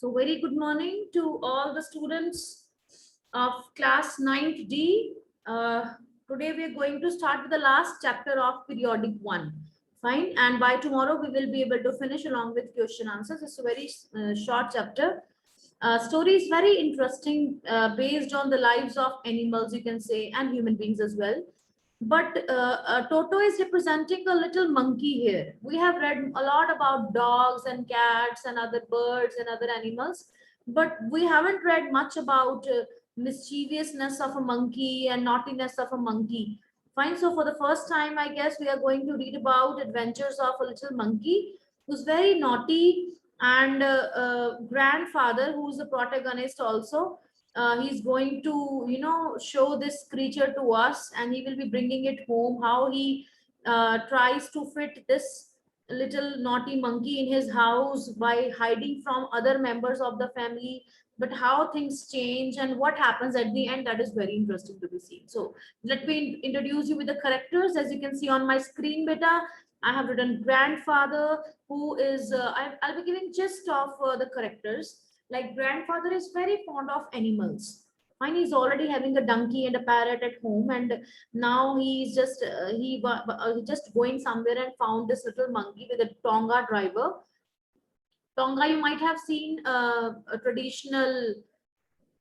So very good morning to all the students of class 9th D. Today we are going to start with the last chapter of periodic 1. Fine. And by tomorrow we will be able to finish along with question answers. It's a very short chapter. Story is very interesting, based on the lives of animals, you can say, and human beings as well. But Toto is representing a little monkey here. We have read a lot about dogs and cats and other birds and other animals, but we haven't read much about mischievousness of a monkey and naughtiness of a monkey. Fine. So for the first time, I guess we are going to read about adventures of a little monkey who's very naughty, and grandfather, who's the protagonist also. He's going to show this creature to us, and he will be bringing it home, how he tries to fit this little naughty monkey in his house by hiding from other members of the family, but how things change and what happens at the end, that is very interesting to be seen. So let me introduce you with the characters. As you can see on my screen, beta, I have written grandfather, who is I'll be giving gist of the characters. Like, grandfather is very fond of animals. Fine, he's already having a donkey and a parrot at home, and now he's just just going somewhere and found this little monkey with a Tonga driver. Tonga, you might have seen a traditional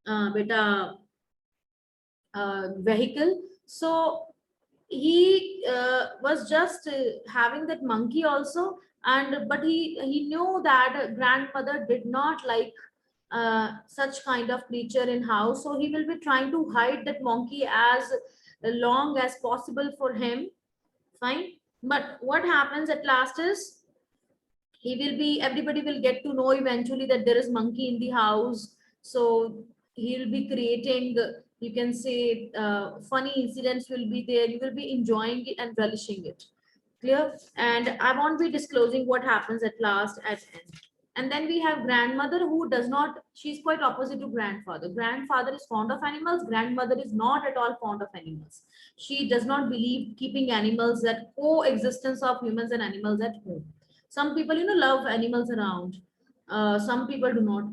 beta vehicle. So he was just having that monkey also, and but he knew that grandmother did not like such kind of creature in house, so he will be trying to hide that monkey as long as possible for him. Fine. But what happens at last is, everybody will get to know eventually that there is monkey in the house. So he'll be creating, you can say, funny incidents will be there. You will be enjoying it and relishing it. Clear? And I won't be disclosing what happens at last at end. And then we have grandmother, who does not, she's quite opposite to grandfather. Grandfather is fond of animals, grandmother is not at all fond of animals. She does not believe keeping animals, that coexistence of humans and animals at home. Some people, love animals around, some people do not.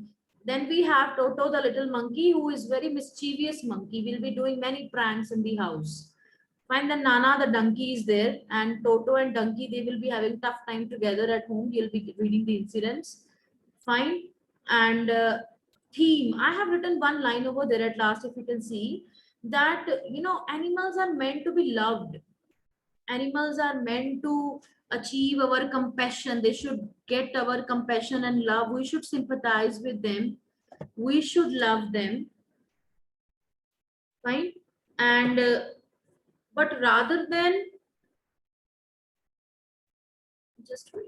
Then we have Toto, the little monkey, who is very mischievous monkey, will be doing many pranks in the house. Fine. Then Nana, the donkey, is there, and Toto and donkey, they will be having tough time together at home. You'll be reading the incidents. Fine. And theme, I have written one line over there at last, if you can see, that animals are meant to be loved. Animals are meant to achieve our compassion. They should get our compassion and love. We should sympathize with them. We should love them. Fine. And but rather than just wait.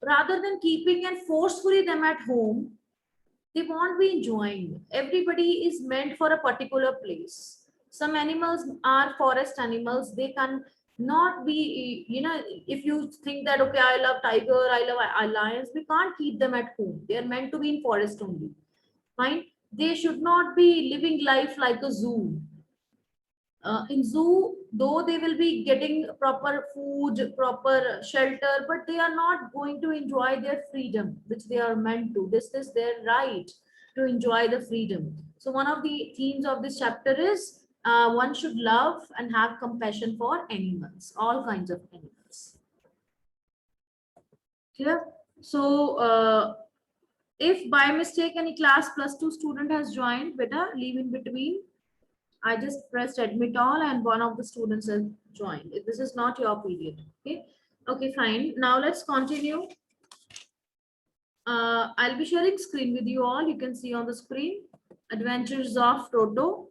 Rather than keeping and forcefully them at home, they won't be enjoying. Everybody is meant for a particular place. Some animals are forest animals. They can not be, if you think that, okay, I love tiger, I love lions, we can't keep them at home. They are meant to be in forest only. Fine. They should not be living life like a zoo. In zoo, though they will be getting proper food, proper shelter, but they are not going to enjoy their freedom, which they are meant to. This is their right to enjoy the freedom. So one of the themes of this chapter is, one should love and have compassion for animals, all kinds of animals. Clear? So if by mistake any class +2 student has joined, better leave in between. I just pressed admit all and one of the students has joined. This is not your period. Okay. Okay, fine. Now let's continue. I'll be sharing screen with you all. You can see on the screen Adventures of Toto,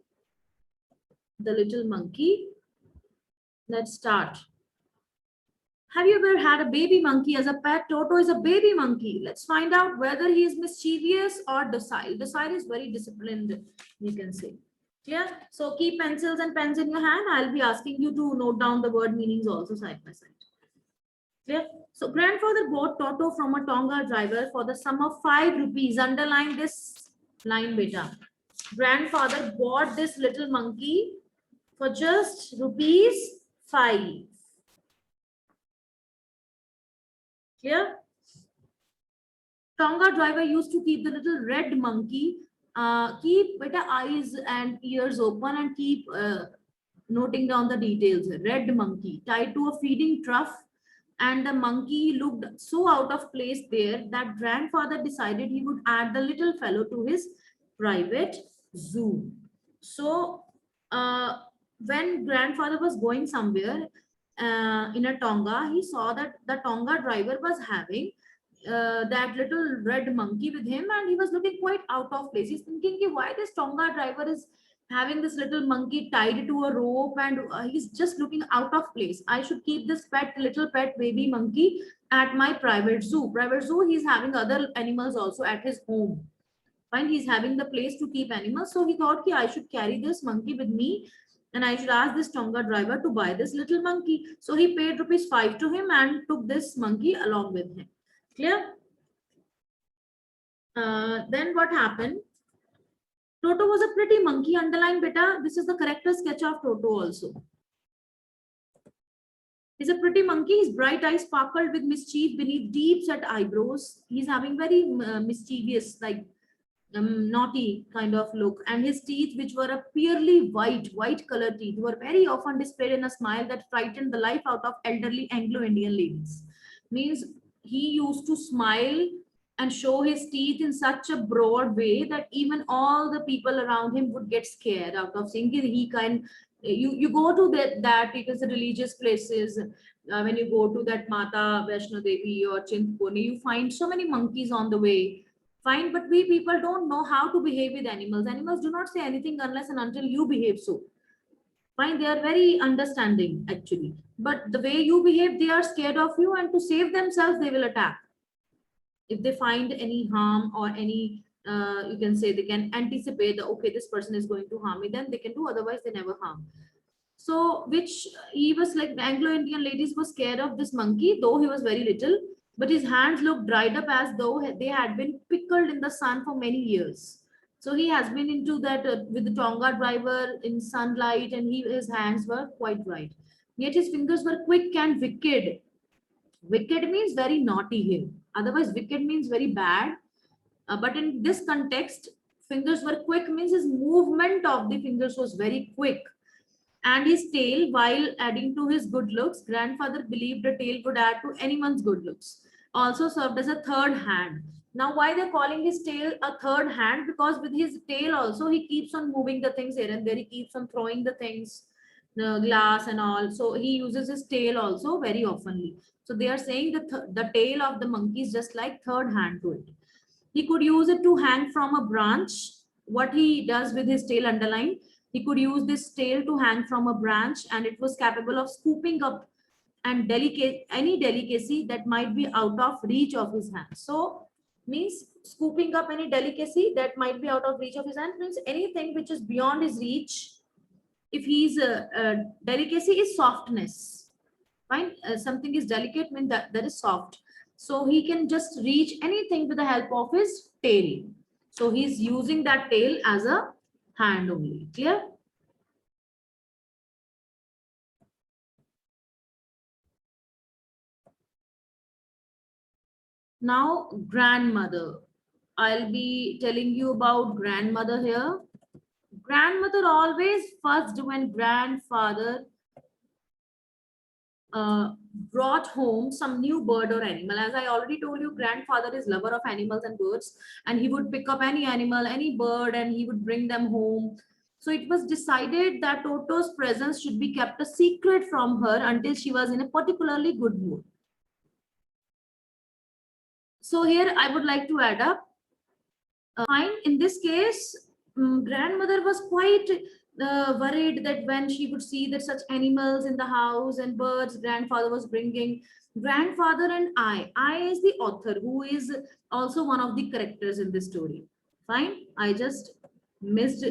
the little monkey. Let's start. Have you ever had a baby monkey as a pet? Toto is a baby monkey. Let's find out whether he is mischievous or docile. Docile is very disciplined, you can say. Clear? So keep pencils and pens in your hand. I'll be asking you to note down the word meanings also side by side. Clear? So grandfather bought Toto from a Tonga driver for the sum of 5 rupees. Underline this line, beta. Grandfather bought this little monkey for just ₹5. Clear? Tonga driver used to keep the little red monkey, keep better eyes and ears open and keep noting down the details. Red monkey tied to a feeding trough, and the monkey looked so out of place there that grandfather decided he would add the little fellow to his private zoo. So, when grandfather was going somewhere in a Tonga, he saw that the Tonga driver was having that little red monkey with him, and he was looking quite out of place. He's thinking, "Ki, why this Tonga driver is having this little monkey tied to a rope, and he's just looking out of place. I should keep this little pet baby monkey at my private zoo. Private zoo, he's having other animals also at his home. Fine, he's having the place to keep animals. So he thought, I should carry this monkey with me, and I should ask this Tonga driver to buy this little monkey. So he paid ₹5 to him and took this monkey along with him. Clear? Then what happened? Toto was a pretty monkey. Underline beta. This is the character sketch of Toto also. He's a pretty monkey. His bright eyes sparkled with mischief beneath deep set eyebrows. He's having very mischievous, like naughty kind of look. And his teeth, which were a purely white colored teeth, were very often displayed in a smile that frightened the life out of elderly Anglo-Indian ladies. Means he used to smile and show his teeth in such a broad way that even all the people around him would get scared out of seeing he can. You go to that it is religious places, when you go to that Mata Vaishno Devi or Chintapurni, you find so many monkeys on the way. Fine, but we people don't know how to behave with animals. Animals do not say anything unless and until you behave so. Fine, they are very understanding actually, but the way you behave, they are scared of you, and to save themselves they will attack if they find any harm or any you can say they can anticipate that okay, this person is going to harm me, then they can do, otherwise they never harm. So which he was like, the Anglo-Indian ladies were scared of this monkey, though he was very little, but his hands looked dried up as though they had been pickled in the sun for many years. So he has been into that with the Tonga driver in sunlight, and his hands were quite dried. Yet his fingers were quick and wicked. Wicked means very naughty here. Otherwise, wicked means very bad. But in this context, fingers were quick means his movement of the fingers was very quick. And his tail, while adding to his good looks, grandfather believed a tail would add to anyone's good looks. Also served as a third hand. Now, why they're calling his tail a third hand? Because with his tail also, he keeps on moving the things here and there. He keeps on throwing the things, the glass and all. So he uses his tail also very oftenly. So they are saying the tail of the monkey is just like third hand to it. He could use it to hang from a branch. What he does with his tail, underline, he could use this tail to hang from a branch, and it was capable of scooping up and any delicacy that might be out of reach of his hand. So means scooping up any delicacy that might be out of reach of his hand, means anything which is beyond his reach. If he's delicacy is softness. Fine, something is delicate means that is soft. So he can just reach anything with the help of his tail. So he's using that tail as a hand only. Clear? Now, grandmother. I'll be telling you about grandmother here. Grandmother always fussed when grandfather brought home some new bird or animal. As I already told you, grandfather is lover of animals and birds, and he would pick up any animal, any bird, and he would bring them home. So it was decided that Toto's presence should be kept a secret from her until she was in a particularly good mood. So here I would like to add up. Fine. In this case, grandmother was quite worried that when she would see that such animals in the house and birds grandfather was bringing. Grandfather and I is the author, who is also one of the characters in this story. Fine. I just missed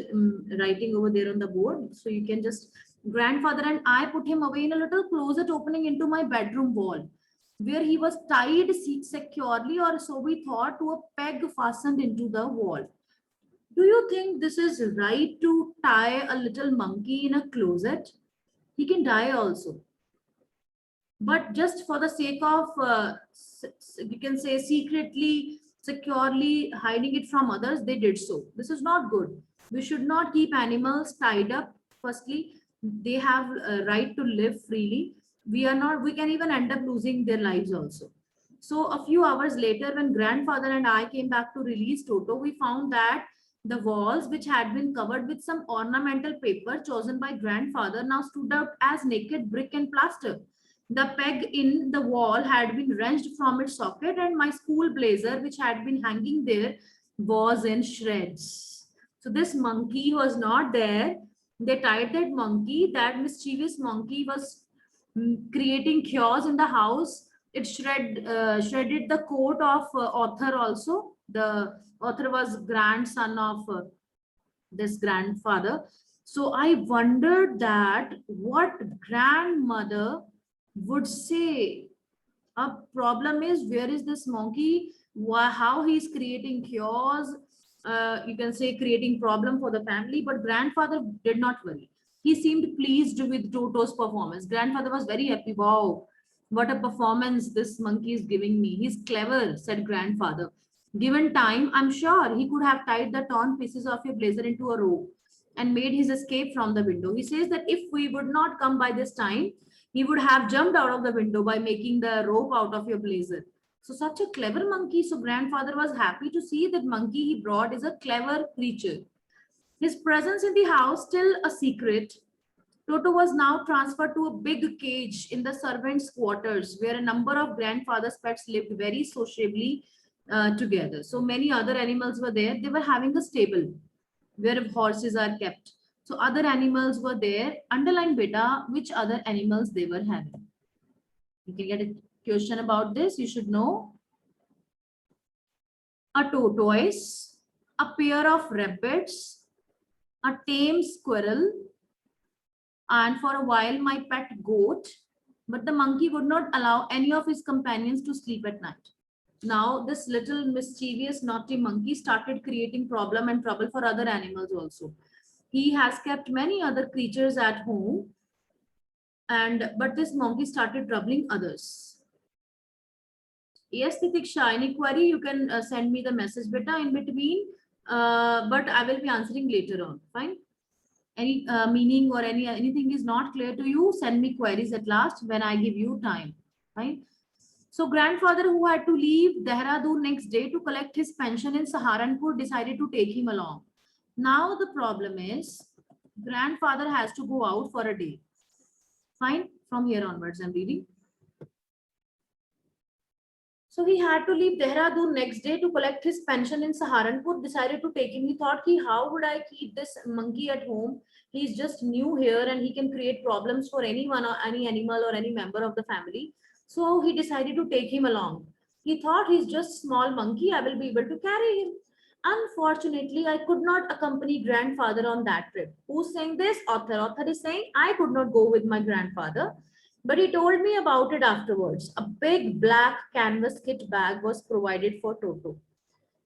writing over there on the board. So you can just, grandfather and I put him away in a little closet opening into my bedroom wall, where he was tied securely, or so we thought, to a peg fastened into the wall. Do you think this is right to tie a little monkey in a closet? He can die also. But just for the sake of, you can say, secretly securely hiding it from others, they did so. This is not good. We should not keep animals tied up. Firstly, they have a right to live freely. We are not, we can even end up losing their lives also. So a few hours later, when grandfather and I came back to release Toto, we found that the walls, which had been covered with some ornamental paper chosen by grandfather, now stood out as naked brick and plaster. The peg in the wall had been wrenched from its socket, and my school blazer, which had been hanging there, was in shreds. So this monkey was not there. They tied that monkey. That mischievous monkey was creating chaos in the house. It shredded the coat of author also. The author was grandson of this grandfather. So I wondered that what grandmother would say. A problem is, where is this monkey? How he's creating chaos? You can say creating problem for the family. But grandfather did not worry. He seemed pleased with Toto's performance. Grandfather was very happy. Wow, what a performance this monkey is giving me. He's clever, said grandfather. Given time, I'm sure he could have tied the torn pieces of your blazer into a rope and made his escape from the window. He says that if we would not come by this time, he would have jumped out of the window by making the rope out of your blazer. So such a clever monkey. So grandfather was happy to see that monkey he brought is a clever creature. His presence in the house still a secret. Toto was now transferred to a big cage in the servants' quarters where a number of grandfather's pets lived very sociably together. So many other animals were there. They were having a stable where horses are kept. So other animals were there. Underline beta, which other animals they were having. You can get a question about this. You should know. A tortoise, a pair of rabbits, a tame squirrel, and for a while my pet goat. But the monkey would not allow any of his companions to sleep at night. Now this little mischievous naughty monkey started creating problem and trouble for other animals also. He has kept many other creatures at home, but this monkey started troubling others. Yes, Titiksha, any query, you can send me the message beta in between, but I will be answering later on. Fine. Any meaning or anything is not clear to you, send me queries at last when I give you time. Fine. So grandfather, who had to leave Dehradun next day to collect his pension in Saharanpur, decided to take him along. Now the problem is grandfather has to go out for a day. Fine. From here onwards, I'm reading. So he had to leave Dehradun next day to collect his pension in Saharanpur, decided to take him. He thought, how would I keep this monkey at home? He's just new here and he can create problems for anyone or any animal or any member of the family. So he decided to take him along. He thought, he's just small monkey, I will be able to carry him. Unfortunately, I could not accompany grandfather on that trip. Who's saying this? Author. Author is saying, I could not go with my grandfather. But he told me about it afterwards. A big black canvas kit bag was provided for Toto.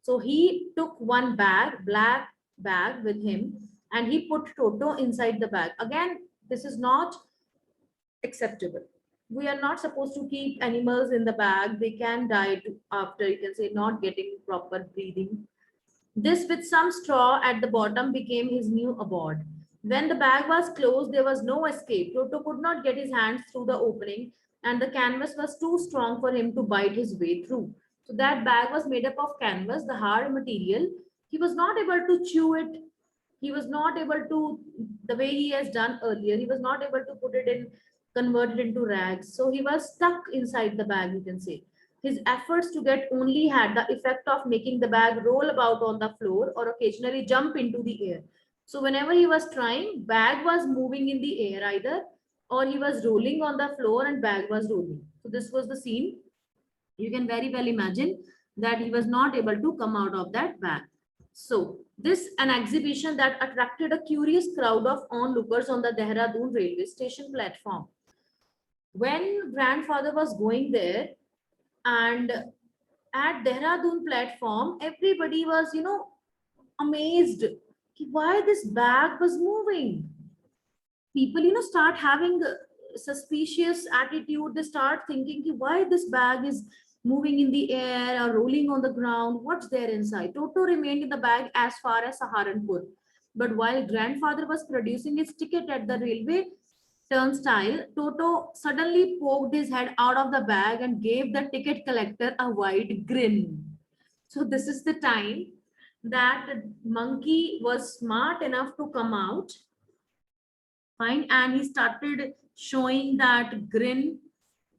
So he took one bag, black bag with him, and he put Toto inside the bag. Again, this is not acceptable. We are not supposed to keep animals in the bag. They can die after, you can say, not getting proper breathing. This with some straw at the bottom became his new abode. When the bag was closed, there was no escape. Toto could not get his hands through the opening, and the canvas was too strong for him to bite his way through. So that bag was made up of canvas, the hard material. He was not able to chew it. He was not able to, the way he has done earlier, he was not able to put it in, convert it into rags. So he was stuck inside the bag, you can say. His efforts to get only had the effect of making the bag roll about on the floor or occasionally jump into the air. So whenever he was trying, bag was moving in the air either, or he was rolling on the floor and bag was rolling. So this was the scene. You can very well imagine that he was not able to come out of that bag. So this an exhibition that attracted a curious crowd of onlookers on the Dehradun railway station platform. When grandfather was going there, and at Dehradun platform, everybody was, amazed why this bag was moving. People, start having suspicious attitude. They start thinking why this bag is moving in the air or rolling on the ground. What's there inside? Toto remained in the bag as far as Saharanpur. But while grandfather was producing his ticket at the railway turnstile, Toto suddenly poked his head out of the bag and gave the ticket collector a wide grin. So this is the time that the monkey was smart enough to come out, fine, and he started showing that grin.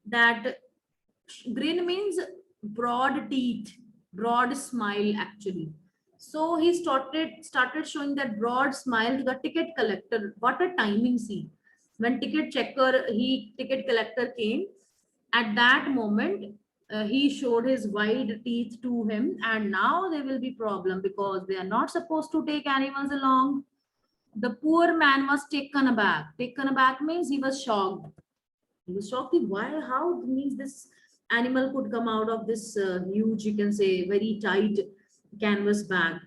That grin means broad teeth, broad smile actually. So he started showing that broad smile to the ticket collector. What a timing, see. When ticket collector came, at that moment, he showed his wide teeth to him, and now there will be problem because they are not supposed to take animals along. The poor man was taken aback. Taken aback means he was shocked. He was shocked. Why? How means this animal could come out of this huge, you can say, very tight canvas bag?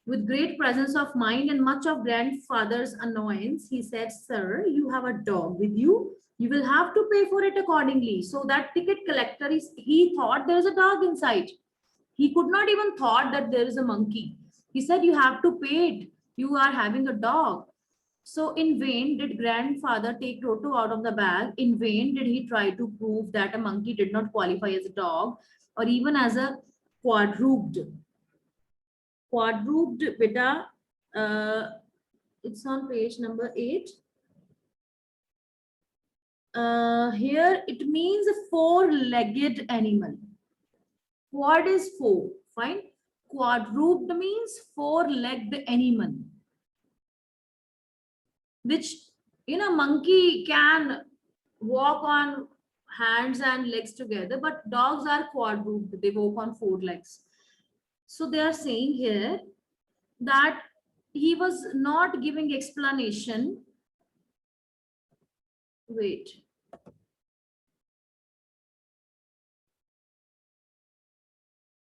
With great presence of mind and much of grandfather's annoyance, he said, "Sir, you have a dog with you. You will have to pay for it accordingly." So that ticket collector he thought there is a dog inside. He could not even thought that there is a monkey. He said, "You have to pay it. You are having a dog." So in vain did grandfather take Toto out of the bag. In vain did he try to prove that a monkey did not qualify as a dog or even as a quadruped. Quadruped, beta, it's on page number 8. Here it means a four-legged animal. Quad is four, fine. Quadruped means four-legged animal, which, monkey can walk on hands and legs together, but dogs are quadruped, they walk on four legs. So they are saying here that he was not giving explanation. Wait.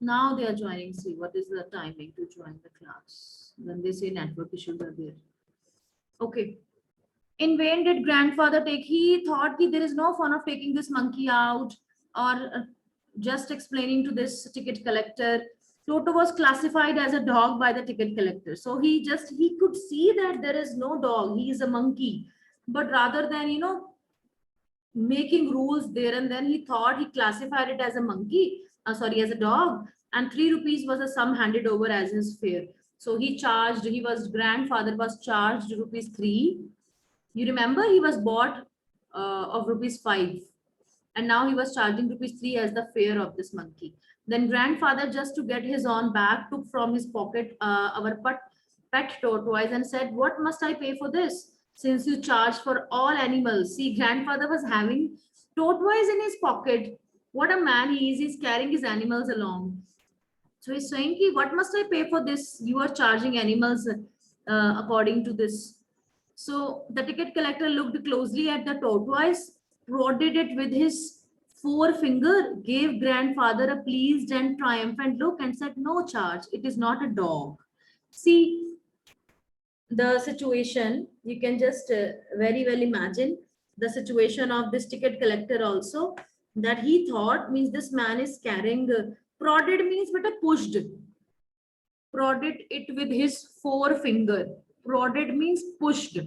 Now they are joining. See, what is the timing to join the class? When they say network issues are there. Okay. In vain did grandfather take. He thought that there is no fun of taking this monkey out or just explaining to this ticket collector. Toto was classified as a dog by the ticket collector. So he could see that there is no dog. He is a monkey. But rather than, making rules there and then, he thought he classified it as a monkey, as a dog, and 3 rupees was a sum handed over as his fare. So grandfather was charged rupees 3. You remember he was bought of rupees 5, and now he was charging rupees 3 as the fare of this monkey. Then grandfather, just to get his own back, took from his pocket our pet tortoise and said, "What must I pay for this? Since you charge for all animals." See, grandfather was having tortoise in his pocket. What a man he is! He's carrying his animals along. So he's saying, "What must I pay for this? You are charging animals according to this." So the ticket collector looked closely at the tortoise, prodded it with his forefinger, gave grandfather a pleased and triumphant look, and said, "No charge. It is not a dog." See, the situation, you can just very well imagine the situation of this ticket collector also, that he thought means this man is carrying, prodded means but a pushed, prodded it with his forefinger. Prodded means pushed.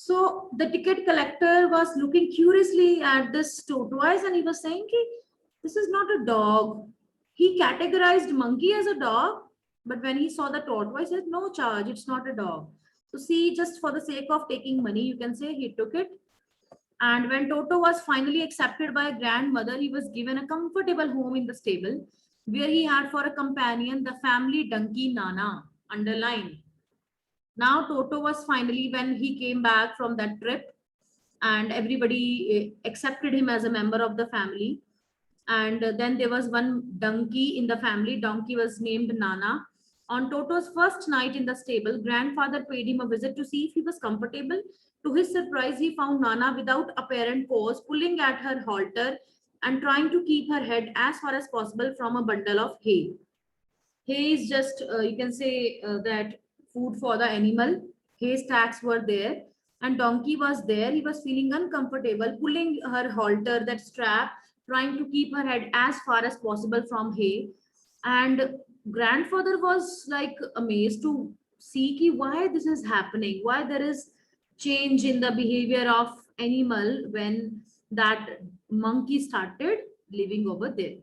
So the ticket collector was looking curiously at this tortoise and he was saying, "This is not a dog." He categorized monkey as a dog, but when he saw the tortoise, he said, "No charge, it's not a dog." So see, just for the sake of taking money, you can say he took it. And when Toto was finally accepted by grandmother, he was given a comfortable home in the stable, where he had for a companion the family donkey Nana, underlined. Now Toto was finally, when he came back from that trip, and everybody accepted him as a member of the family. And then there was one donkey in the family. Donkey was named Nana. On Toto's first night in the stable, grandfather paid him a visit to see if he was comfortable. To his surprise, he found Nana without apparent cause, pulling at her halter and trying to keep her head as far as possible from a bundle of hay. Hay is just, you can say that food for the animal. Hay stacks were there. and donkey was there. He was feeling uncomfortable, pulling her halter, that strap, trying to keep her head as far as possible from hay. And grandfather was like amazed to see ki why this is happening, why there is change in the behavior of animal when that monkey started living over there.